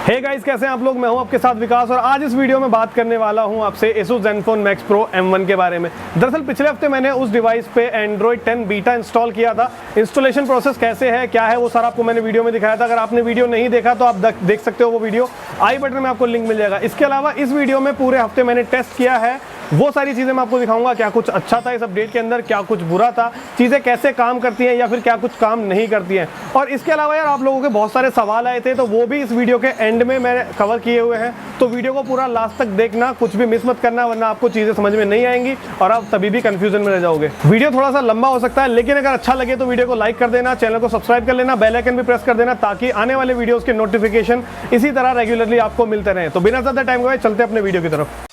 Hey guys, कैसे हैं आप लोग। मैं हूं आपके साथ विकास और आज इस वीडियो में बात करने वाला हूं आपसे Asus Zenfone Max Pro M1 के बारे में। दरअसल पिछले हफ्ते मैंने उस डिवाइस पे Android 10 बीटा इंस्टॉल किया था। इंस्टॉलेशन प्रोसेस कैसे है, क्या है, वो सारा आपको मैंने वीडियो में दिखाया था। अगर आपने वीडियो नहीं देखा तो आप देख सकते हो वो वीडियो, आई बटन में आपको लिंक मिल जाएगा। इसके अलावा इस वीडियो में पूरे हफ्ते मैंने टेस्ट किया है, वो सारी चीज़ें मैं आपको दिखाऊंगा। क्या कुछ अच्छा था इस अपडेट के अंदर, क्या कुछ बुरा था, चीज़ें कैसे काम करती हैं या फिर क्या कुछ काम नहीं करती हैं। और इसके अलावा यार आप लोगों के बहुत सारे सवाल आए थे, तो वो भी इस वीडियो के एंड में मैंने कवर किए हुए हैं। तो वीडियो को पूरा लास्ट तक देखना, कुछ भी मिस मत करना, वरना आपको चीज़ें समझ में नहीं आएंगी और आप तभी भी कंफ्यूजन में रह जाओगे। वीडियो थोड़ा सा लंबा हो सकता है, लेकिन अगर अच्छा लगे तो वीडियो को लाइक कर देना, चैनल को सब्सक्राइब कर लेना, बेल आइकन भी प्रेस कर देना, ताकि आने वाले वीडियोज़ के नोटिफिकेशन इसी तरह रेगुलरली आपको मिलते रहें। तो बिना ज़्यादा टाइम गवाए चलते अपने वीडियो की तरफ।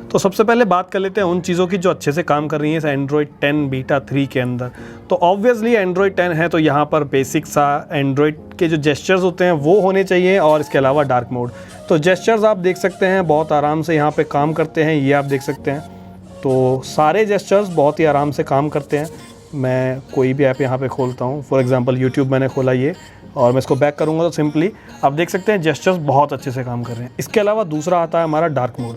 तो सबसे पहले बात कर लेते हैं उन चीज़ों की जो अच्छे से काम कर रही हैं इस Android 10 बीटा 3 के अंदर। तो ऑब्वियसली Android 10 है तो यहाँ पर बेसिक सा Android के जो जेस्चर्स होते हैं वो होने चाहिए, और इसके अलावा डार्क मोड। तो जेस्चर्स आप देख सकते हैं बहुत आराम से यहाँ पे काम करते हैं, ये आप देख सकते हैं। तो सारे जेस्चर्स बहुत ही आराम से काम करते हैं। मैं कोई भी ऐप यहाँ पे खोलता हूँ, फॉर एग्जांपल यूट्यूब मैंने खोला ये, और मैं इसको बैक करूँगा तो सिंपली आप देख सकते हैं जेस्चर्स बहुत अच्छे से काम कर रहे हैं। इसके अलावा दूसरा आता है हमारा डार्क मोड।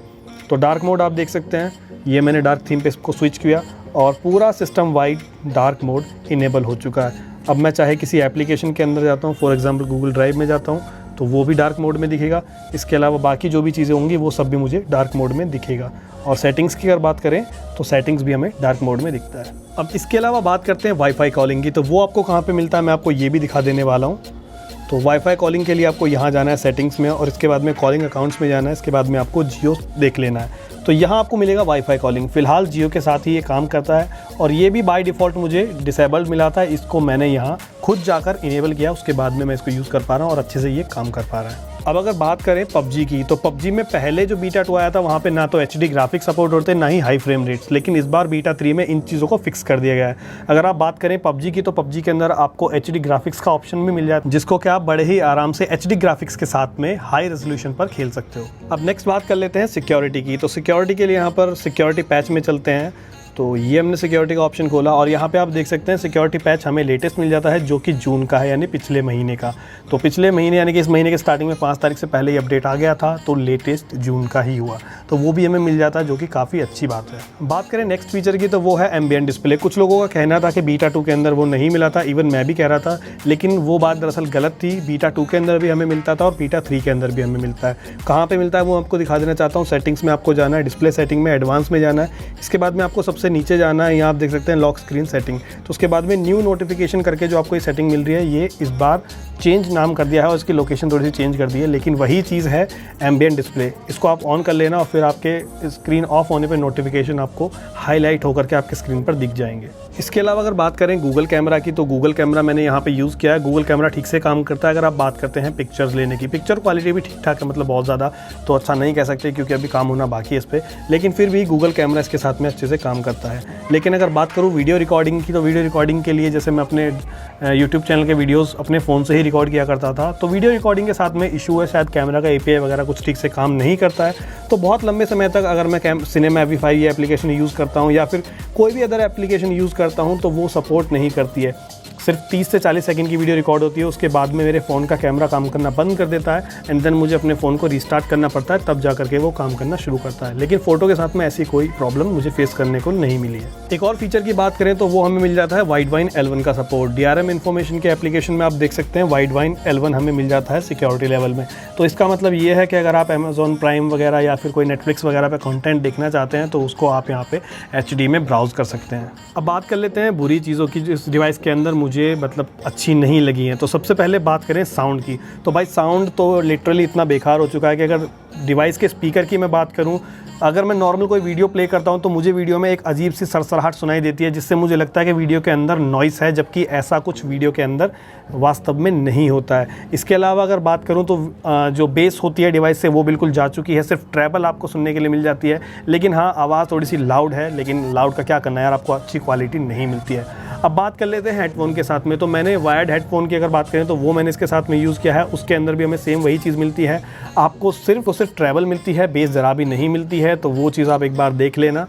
तो डार्क मोड आप देख सकते हैं, ये मैंने डार्क थीम पे इसको स्विच किया और पूरा system wide dark mode enable हो चुका है। अब मैं चाहे किसी एप्लीकेशन के अंदर जाता हूँ, फॉर एग्जांपल गूगल ड्राइव में जाता हूँ, तो वो भी डार्क मोड में दिखेगा। इसके अलावा बाकी जो भी चीज़ें होंगी वो सब भी मुझे डार्क मोड में दिखेगा। और सेटिंग्स की अगर बात करें तो सेटिंग्स भी हमें डार्क मोड में दिखता है। अब इसके अलावा बात करते हैं वाईफाई कॉलिंग की, तो वो आपको कहाँ पर मिलता है मैं आपको ये भी दिखा देने वाला हूँ। तो वाईफाई कॉलिंग के लिए आपको यहाँ जाना है सेटिंग्स में, और इसके बाद में कॉलिंग अकाउंट्स में जाना है। इसके बाद में आपको जियो देख लेना है। तो यहाँ आपको मिलेगा वाईफाई कॉलिंग। फ़िलहाल जियो के साथ ही ये काम करता है, और ये भी बाय डिफ़ॉल्ट मुझे डिसेबल्ड मिला था। इसको मैंने यहाँ खुद जाकर इनेबल किया, उसके बाद में मैं इसको यूज़ कर पा रहा हूँ और अच्छे से ये काम कर पा रहा है। अब अगर बात करें पबजी की, तो पबजी में पहले जो बीटा 2 आया था वहाँ पे ना तो HD ग्राफिक्स सपोर्ट होते, ना ही हाई फ्रेम रेट्स, लेकिन इस बार बीटा 3 में इन चीज़ों को फिक्स कर दिया गया है। अगर आप बात करें पबजी की, तो पबजी के अंदर आपको HD ग्राफिक्स का ऑप्शन भी मिल जाता है, जिसको कि आप बड़े ही आराम से HD ग्राफिक्स के साथ में हाई रेजोल्यूशन पर खेल सकते हो। अब नेक्स्ट बात कर लेते हैं सिक्योरिटी की। तो सिक्योरिटी के लिए यहाँ पर सिक्योरिटी पैच में चलते हैं। तो ये हमने सिक्योरिटी का ऑप्शन खोला, और यहाँ पे आप देख सकते हैं सिक्योरिटी पैच हमें लेटेस्ट मिल जाता है, जो कि जून का है, यानी पिछले महीने का। तो पिछले महीने यानी कि इस महीने के स्टार्टिंग में 5 तारीख से पहले ये अपडेट आ गया था, तो लेटेस्ट जून का ही हुआ। तो वो भी हमें मिल जाता है, जो कि काफ़ी अच्छी बात है। बात करें नेक्स्ट फीचर की, तो वो है एम्बिएंट डिस्प्ले। कुछ लोगों का कहना था कि बीटा 2 के अंदर वो नहीं मिला था, इवन मैं भी कह रहा था, लेकिन वो बात दरअसल गलत थी। बीटा 2 के अंदर भी हमें मिलता था और बीटा 3 के अंदर भी हमें मिलता है। कहाँ पर मिलता है वो आपको दिखा देना चाहता हूँ। सेटिंग्स में आपको जाना है, डिस्प्ले सेटिंग में एडवांस में जाना है। इसके बाद में आपको सबसे नीचे जाना है, आप देख सकते हैं लॉक स्क्रीन सेटिंग। तो उसके बाद में न्यू नोटिफिकेशन करके जो आपको ये सेटिंग मिल रही है, ये इस बार चेंज नाम कर दिया है और इसकी लोकेशन थोड़ी सी चेंज कर दी है, लेकिन वही चीज़ है एम्बिएंट डिस्प्ले। इसको आप ऑन कर लेना और फिर आपके स्क्रीन ऑफ होने पे नोटिफिकेशन आपको हाईलाइट होकर के आपके स्क्रीन पर दिख जाएंगे। इसके अलावा अगर बात करें गूगल कैमरा की, तो गूगल कैमरा मैंने यहाँ पे यूज़ किया है। गूगल कैमरा ठीक से काम करता है। अगर आप बात करते हैं पिक्चर्स लेने की, पिक्चर क्वालिटी भी ठीक ठाक है, मतलब बहुत ज़्यादा तो अच्छा नहीं कह सकते क्योंकि अभी काम होना बाकी है इस पर, लेकिन फिर भी गूगल कैमरा इसके साथ में अच्छे से काम करता है। लेकिन अगर बात करूँ वीडियो रिकॉर्डिंग की, तो वीडियो रिकॉर्डिंग के लिए जैसे मैं अपने यूट्यूब चैनल के वीडियोस अपने फ़ोन से ही रिकॉर्ड किया करता था, तो वीडियो रिकॉर्डिंग के साथ में इशू है, शायद कैमरा का API वगैरह कुछ ठीक से काम नहीं करता है। तो बहुत लंबे समय तक अगर मैं सिनेमा Abhi ये एप्लीकेशन यूज़ करता हूँ या फिर कोई भी अदर एप्लीकेशन यूज़ करता हूँ, तो वो सपोर्ट नहीं करती है। सिर्फ 30 से 40 सेकंड की वीडियो रिकॉर्ड होती है, उसके बाद में मेरे फ़ोन का कैमरा काम करना बंद कर देता है, एंड देन मुझे अपने फ़ोन को रीस्टार्ट करना पड़ता है, तब जा करके वो काम करना शुरू करता है। लेकिन फ़ोटो के साथ में ऐसी कोई प्रॉब्लम मुझे फेस करने को नहीं मिली है। एक और फीचर की बात करें तो वो हमें मिल जाता है वाइड वाइन L1 का सपोर्ट। DRM इन्फॉर्मेशन के एप्लीकेशन में आप देख सकते हैं वाइड वाइन L1 हमें मिल जाता है सिक्योरिटी लेवल में। तो इसका मतलब ये है कि अगर आप Amazon प्राइम वगैरह या फिर कोई नेटफ्लिक्स वगैरह पे कंटेंट देखना चाहते हैं, तो उसको आप यहाँ पे HD में ब्राउज़ कर सकते हैं। अब बात कर लेते हैं बुरी चीज़ों की जो इस डिवाइस के अंदर मुझे मतलब अच्छी नहीं लगी हैं। तो सबसे पहले बात करें साउंड की, तो भाई साउंड तो लिटरली इतना बेकार हो चुका है कि अगर डिवाइस के स्पीकर की मैं बात करूं, अगर मैं नॉर्मल कोई वीडियो प्ले करता हूं तो मुझे वीडियो में एक अजीब सी सरसराहट सुनाई देती है, जिससे मुझे लगता है कि वीडियो के अंदर नॉइस है, जबकि ऐसा कुछ वीडियो के अंदर वास्तव में नहीं होता है। इसके अलावा अगर बात करूं तो जो बेस होती है डिवाइस से वो बिल्कुल जा चुकी है, सिर्फ ट्रैबल आपको सुनने के लिए मिल जाती है। लेकिन हाँ, आवाज़ थोड़ी सी लाउड है, लेकिन लाउड का क्या करना है यार, आपको अच्छी क्वालिटी नहीं मिलती है। अब बात कर लेते हैं हेडफोन के साथ में। तो मैंने वायर्ड हेडफोन की अगर बात करें तो वो मैंने इसके साथ में यूज़ किया है। उसके अंदर भी हमें सेम वही चीज़ मिलती है, आपको सिर्फ और सिर्फ ट्रैवल मिलती है, बेस ज़रा भी नहीं मिलती है। तो वो चीज़ आप एक बार देख लेना,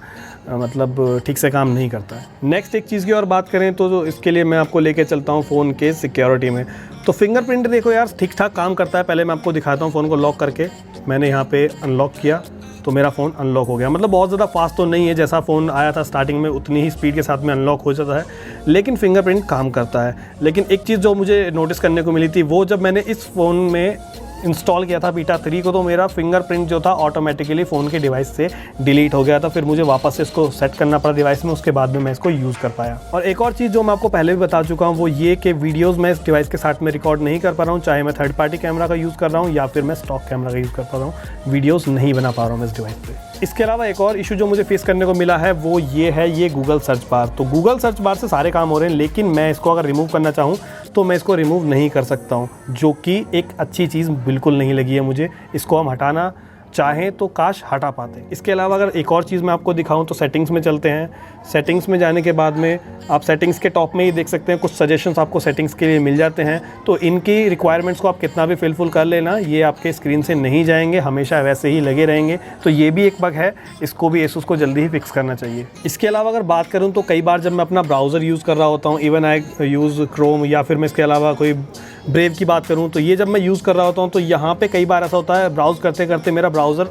मतलब ठीक से काम नहीं करता है। नेक्स्ट एक चीज़ की और बात करें तो इसके लिए मैं आपको लेके चलता हूँ फ़ोन के सिक्योरिटी में। तो फिंगरप्रिंट देखो यार ठीक ठाक काम करता है। पहले मैं आपको दिखाता हूँ, फ़ोन को लॉक करके मैंने यहाँ पे अनलॉक किया तो मेरा फ़ोन अनलॉक हो गया। मतलब बहुत ज़्यादा फास्ट तो नहीं है, जैसा फ़ोन आया था स्टार्टिंग में उतनी ही स्पीड के साथ में अनलॉक हो जाता है, लेकिन फिंगरप्रिंट काम करता है। लेकिन एक चीज़ जो मुझे नोटिस करने को मिली थी, वो जब मैंने इस फ़ोन में इंस्टॉल किया था बीटा 3 को, तो मेरा फिंगरप्रिंट जो था ऑटोमेटिकली फ़ोन के डिवाइस से डिलीट हो गया था। फिर मुझे वापस से इसको सेट करना पड़ा डिवाइस में, उसके बाद में मैं इसको यूज़ कर पाया। और एक और चीज़ जो मैं आपको पहले भी बता चुका हूँ वो ये कि वीडियोज़ मैं इस डिवाइस के साथ में रिकॉर्ड नहीं कर पा रहा हूँ, चाहे मैं थर्ड पार्टी कैमरा का यूज़ कर रहा हूँ या फिर मैं स्टॉक कैमरा का यूज़ कर पा रहा हूँ, वीडियोज़ नहीं बना पा रहा हूँ मैं इस डिवाइस पर। इसके अलावा एक और इशू जो मुझे फेस करने को मिला है वो ये है, ये गूगल सर्च बार। तो गूगल सर्च बार से सारे काम हो रहे हैं, लेकिन मैं इसको अगर रिमूव करना चाहूँ तो मैं इसको रिमूव नहीं कर सकता हूँ, जो कि एक अच्छी चीज़ बिल्कुल नहीं लगी है मुझे। इसको हम हटाना चाहें तो काश हटा पाते। इसके अलावा अगर एक और चीज़ मैं आपको दिखाऊं तो सेटिंग्स में चलते हैं। सेटिंग्स में जाने के बाद में आप सेटिंग्स के टॉप में ही देख सकते हैं, कुछ सजेशंस आपको सेटिंग्स के लिए मिल जाते हैं। तो इनकी रिक्वायरमेंट्स को आप कितना भी फिलफुल कर लेना, ये आपके स्क्रीन से नहीं जाएंगे, हमेशा वैसे ही लगे रहेंगे। तो ये भी एक बग है, इसको भी Asus को जल्दी ही फिक्स करना चाहिए। इसके अलावा अगर बात करूँ तो कई बार जब मैं अपना ब्राउज़र यूज़ कर रहा होता हूँ, इवन आई यूज़ क्रोम या फिर मैं इसके अलावा कोई ब्रेव की बात करूँ, तो ये जब मैं यूज़ कर रहा होता हूँ तो यहाँ पे कई बार ऐसा होता है ब्राउज़ करते करते मेरा ब्राउज़र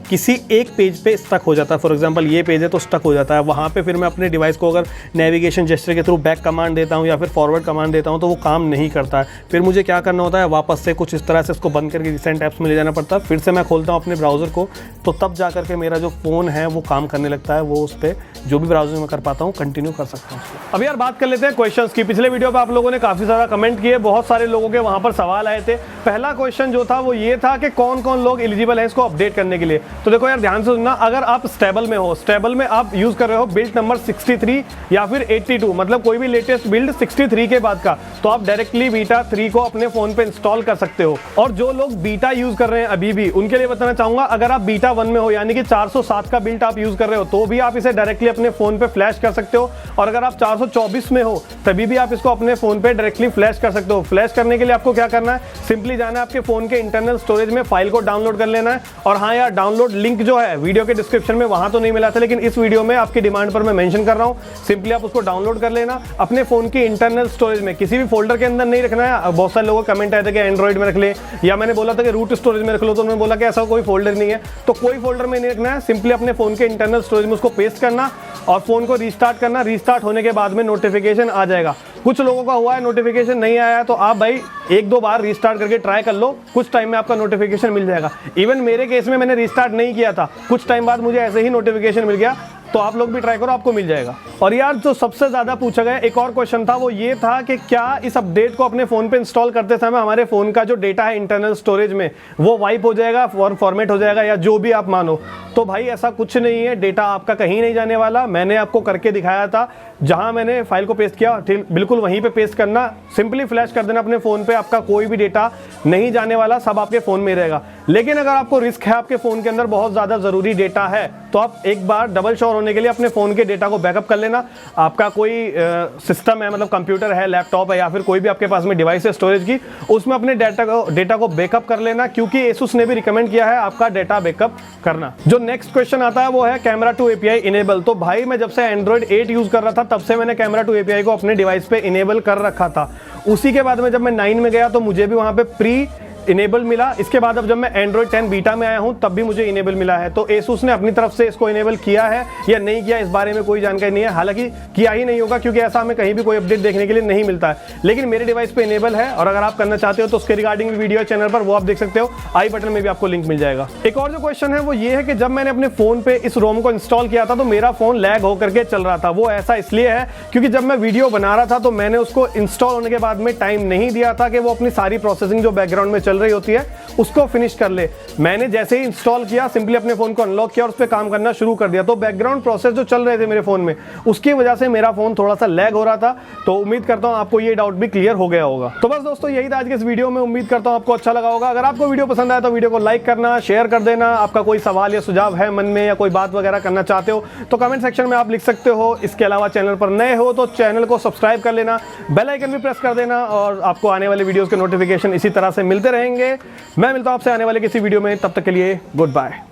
किसी एक पेज पे स्टक हो जाता है। फॉर एग्जांपल ये पेज है तो स्टक हो जाता है, वहाँ पे फिर मैं अपने डिवाइस को अगर नेविगेशन जेस्चर के थ्रू बैक कमांड देता हूँ या फिर फॉरवर्ड कमांड देता हूँ तो वो काम नहीं करता है। फिर मुझे क्या करना होता है, वापस से कुछ इस तरह से इसको बंद करके रिसेंट ऐप्स में ले जाना पड़ता है, फिर से मैं खोलता हूँ अपने ब्राउज़र को, तो तब जा करके मेरा जो फ़ोन है वो काम करने लगता है। वो उस पर जो भी ब्राउज़र में कर पाता हूँ कंटिन्यू कर सकता हूँ। अब यार बात कर लेते हैं क्वेश्चंस की। पिछले वीडियो पे आप लोगों ने काफ़ी ज़्यादा कमेंट किए, बहुत सारे लोगों के वहाँ पर सवाल आए थे। पहला क्वेश्चन जो था वो ये था कि कौन कौन लोग एलिजिबल है इसको अपडेट करने के लिए। तो देखो यार ध्यान से सुनना, अगर आप स्टेबल में हो, स्टेबल में आप यूज़ कर रहे हो बिल्ड नंबर 63 या फिर 82, मतलब कोई भी लेटेस्ट बिल्ड 63 के बाद का, तो आप डायरेक्टली बीटा 3 को अपने फ़ोन पे इंस्टॉल कर सकते हो। और जो लोग बीटा यूज़ कर रहे हैं अभी भी, उनके लिए बताना चाहूँगा, अगर आप बीटा 1 में हो यानी कि 407 का बिल्ड आप यूज़ कर रहे हो तो भी आप इसे डायरेक्टली अपने फ़ोन पे फ्लैश कर सकते हो। और अगर आप 424 में हो तभी भी आप इसको अपने फ़ोन पे डायरेक्टली फ्लैश कर सकते हो। फ्लैश करने के लिए आपको क्या करना है, सिंपली जाना है आपके फ़ोन के इंटरनल स्टोरेज में, फाइल को डाउनलोड कर लेना है। और हाँ यार, डाउनलोड लिंक जो है वीडियो के डिस्क्रिप्शन में, वहाँ तो नहीं मिला था, लेकिन इस वीडियो में आपकी डिमांड पर मैं मेंशन कर रहा हूँ। सिंपली आप उसको डाउनलोड कर लेना, अपने फ़ोन की इंटरनल स्टोरेज में, किसी भी फोल्डर के अंदर नहीं रखना है। बहुत सारे लोगों का कमेंट आया था कि एंड्रॉइड में रख ले, या मैंने बोला था कि रूट स्टोरेज में रख लो, तो उन्होंने बोला कि ऐसा कोई फोल्डर नहीं है। तो कोई फोल्डर में नहीं रखना है, सिंपली अपने फ़ोन के इंटरनल स्टोरेज में उसको पेस्ट करना और फ़ोन को रीस्टार्ट करना। रीस्टार्ट होने के बाद में नोटिफिकेशन आ जाएगा। कुछ लोगों का हुआ है नोटिफिकेशन नहीं आया, तो आप भाई 1-2 बार रीस्टार्ट करके ट्राई कर लो, कुछ टाइम में आपका नोटिफिकेशन मिल जाएगा। इवन मेरे केस में मैंने रीस्टार्ट नहीं किया था, कुछ टाइम बाद मुझे ऐसे ही नोटिफिकेशन मिल गया। तो आप लोग भी ट्राई करो, आपको मिल जाएगा। और यार जो सबसे ज़्यादा पूछा गया एक और क्वेश्चन था वो ये था कि क्या इस अपडेट को अपने फ़ोन पे इंस्टॉल करते समय हमारे फ़ोन का जो डेटा है इंटरनल स्टोरेज में वो वाइप हो जाएगा, फॉर्मेट हो जाएगा, या जो भी आप मानो। तो भाई ऐसा कुछ नहीं है, डेटा आपका कहीं नहीं जाने वाला। मैंने आपको करके दिखाया था, जहाँ मैंने फाइल को पेस्ट किया ठीक बिल्कुल वहीं पे पेस्ट करना, सिंपली फ्लैश कर देना अपने फ़ोन पे, आपका कोई भी डेटा नहीं जाने वाला, सब आपके फ़ोन में रहेगा। लेकिन अगर आपको रिस्क है, आपके फ़ोन के अंदर बहुत ज़्यादा ज़रूरी डेटा है, तो आप एक बार डबल श्योर होने के लिए अपने फ़ोन के डेटा को बैकअप कर लेना। आपका कोई सिस्टम है, मतलब कंप्यूटर है, लैपटॉप है, या फिर कोई भी आपके पास में डिवाइस है स्टोरेज की, उसमें अपने डेटा को बैकअप कर लेना, क्योंकि Asus ने भी रिकमेंड किया है आपका डेटा बैकअप करना। जो नेक्स्ट क्वेश्चन आता है वो है कैमरा टू API इनेबल। तो भाई मैं जब से एंड्रॉइड 8 यूज़ कर रहा था तब से मैंने कैमरा टू API को अपने डिवाइस पे इनेबल कर रखा था। उसी के बाद में जब मैं 9 में गया तो मुझे भी वहाँ पे प्री इनेबल मिला। इसके बाद अब जब मैं एंड्रॉइड 10 बीटा में आया हूं तब भी मुझे इनेबल मिला है। तो Asus ने अपनी तरफ से इसको इनेबल किया है या नहीं किया इस बारे में कोई जानकारी नहीं है, हालांकि किया ही नहीं होगा क्योंकि ऐसा हमें कहीं भी कोई अपडेट देखने के लिए नहीं मिलता है। लेकिन मेरे डिवाइस पे इनेबल है और अगर आप करना चाहते हो तो उसके रिगार्डिंग भी वीडियो चैनल पर वो आप देख सकते हो, आई बटन में भी आपको लिंक मिल जाएगा। एक और जो क्वेश्चन है वो ये है कि जब मैंने अपने फोन पे इस रोम को इंस्टॉल किया था तो मेरा फोन लैग होकर के चल रहा था। वो ऐसा इसलिए है क्योंकि जब मैं वीडियो बना रहा था तो मैंने उसको इंस्टॉल होने के बाद में टाइम नहीं दिया था कि वो अपनी सारी प्रोसेसिंग जो बैकग्राउंड में चल रही होती है उसको फिनिश कर ले। मैंने जैसे ही इंस्टॉल किया, सिंपली अपने फ़ोन को अनलॉक किया और उस पर काम करना शुरू कर दिया। तो बैकग्राउंड प्रोसेस जो चल रहे थे मेरे फ़ोन में, उसकी वजह से मेरा फ़ोन थोड़ा सा लैग हो रहा था। तो उम्मीद करता हूँ आपको ये डाउट भी क्लियर हो गया होगा। तो बस दोस्तों, यही था आज के इस वीडियो में। उम्मीद करता हूँ आपको अच्छा लगा होगा। अगर आपको वीडियो पसंद आया तो वीडियो को लाइक करना, शेयर कर देना। आपका कोई सवाल या सुझाव है मन में, या कोई बात वगैरह करना चाहते हो तो कमेंट सेक्शन में आप लिख सकते हो। इसके अलावा चैनल पर नए हो तो चैनल को सब्सक्राइब कर लेना, बेल आइकन भी प्रेस कर देना, और आपको आने वाले वीडियोस के नोटिफिकेशन इसी तरह से मिलते रहेंगे। मैं मिलता हूं आपसे आने वाले किसी वीडियो में, तब तक के लिए गुड बाय।